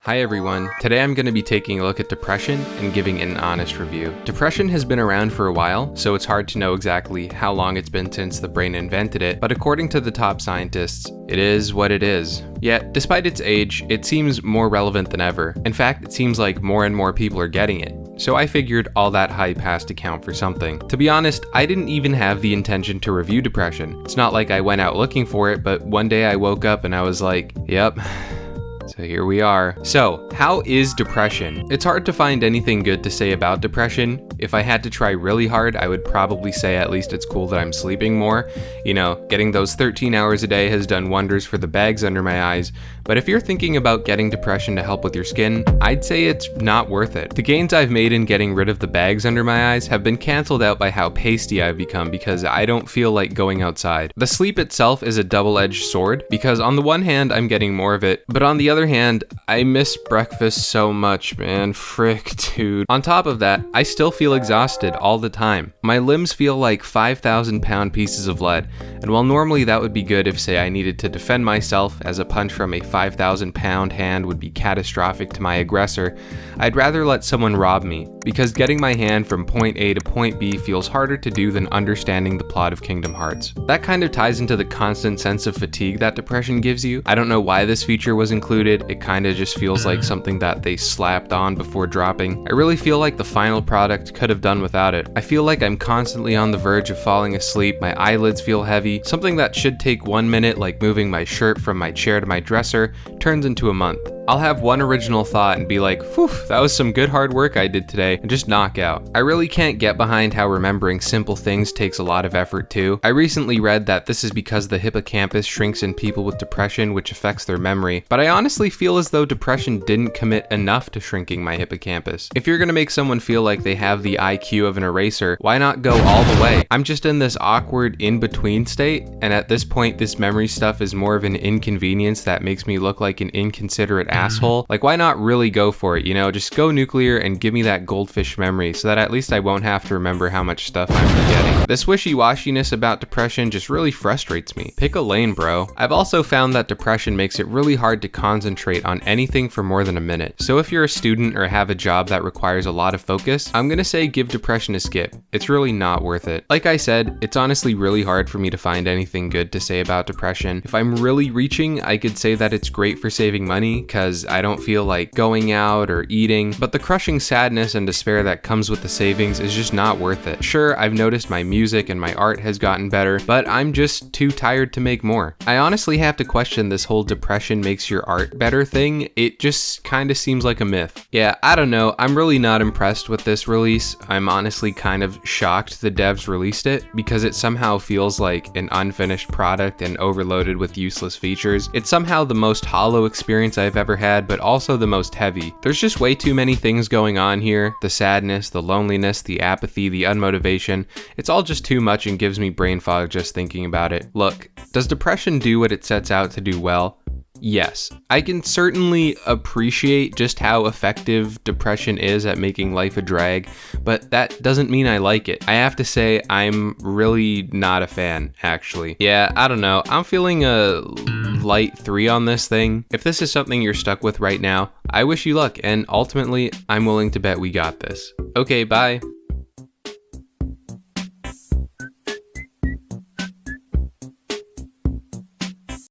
Hi everyone, today I'm going to be taking a look at depression and giving it an honest review. Depression has been around for a while, so it's hard to know exactly how long it's been since the brain invented it, but according to the top scientists, it is what it is. Yet, despite its age, it seems more relevant than ever. In fact, it seems like more and more people are getting it. So I figured all that hype has to count for something. To be honest, I didn't even have the intention to review depression. It's not like I went out looking for it, but one day I woke up and I was like, yep. So here we are. So, how is depression? It's hard to find anything good to say about depression. If I had to try really hard, I would probably say at least it's cool that I'm sleeping more. You know, getting those 13 hours a day has done wonders for the bags under my eyes. But if you're thinking about getting depression to help with your skin, I'd say it's not worth it. The gains I've made in getting rid of the bags under my eyes have been canceled out by how pasty I've become because I don't feel like going outside. The sleep itself is a double-edged sword because on the one hand, I'm getting more of it, but on the other hand, I miss breakfast so much, man. Frick, dude. On top of that, I still feel exhausted all the time. My limbs feel like 5,000-pound pieces of lead, and while normally that would be good if, say, I needed to defend myself, as a punch from a 5,000-pound hand would be catastrophic to my aggressor, I'd rather let someone rob me, because getting my hand from point A to point B feels harder to do than understanding the plot of Kingdom Hearts. That kind of ties into the constant sense of fatigue that depression gives you. I don't know why this feature was included. It kind of just feels like something that they slapped on before dropping. I really feel like the final product could have done without it. I feel like I'm constantly on the verge of falling asleep, my eyelids feel heavy. Something that should take 1 minute, like moving my shirt from my chair to my dresser, turns into a month. I'll have one original thought and be like, whew, that was some good hard work I did today, and just knock out. I really can't get behind how remembering simple things takes a lot of effort too. I recently read that this is because the hippocampus shrinks in people with depression, which affects their memory, but I honestly feel as though depression didn't commit enough to shrinking my hippocampus. If you're gonna make someone feel like they have the IQ of an eraser, why not go all the way? I'm just in this awkward in-between state, and at this point this memory stuff is more of an inconvenience that makes me look like an inconsiderate asshole. Like, why not really go for it, you know? Just go nuclear and give me that goldfish memory so that at least I won't have to remember how much stuff I'm forgetting. This wishy-washiness about depression just really frustrates me. Pick a lane, bro. I've also found that depression makes it really hard to concentrate on anything for more than a minute. So if you're a student or have a job that requires a lot of focus, I'm gonna say give depression a skip. It's really not worth it. Like I said, it's honestly really hard for me to find anything good to say about depression. If I'm really reaching, I could say that it's great for saving money, because I don't feel like going out or eating, but the crushing sadness and despair that comes with the savings is just not worth it. Sure, I've noticed my music and my art has gotten better, but I'm just too tired to make more. I honestly have to question this whole depression makes your art better thing. It just kind of seems like a myth. Yeah, I don't know. I'm really not impressed with this release. I'm honestly kind of shocked the devs released it because it somehow feels like an unfinished product and overloaded with useless features. It's somehow the most hollow experience I've ever had, but also the most heavy. There's just way too many things going on here. The sadness, the loneliness, the apathy, the unmotivation. It's all just too much and gives me brain fog just thinking about it. Look, does depression do what it sets out to do well? Yes, I can certainly appreciate just how effective depression is at making life a drag, but that doesn't mean I like it. I have to say I'm really not a fan, actually. Yeah, I don't know. I'm feeling a light 3 on this thing. If this is something you're stuck with right now, I wish you luck, and ultimately, I'm willing to bet we got this. Okay, bye.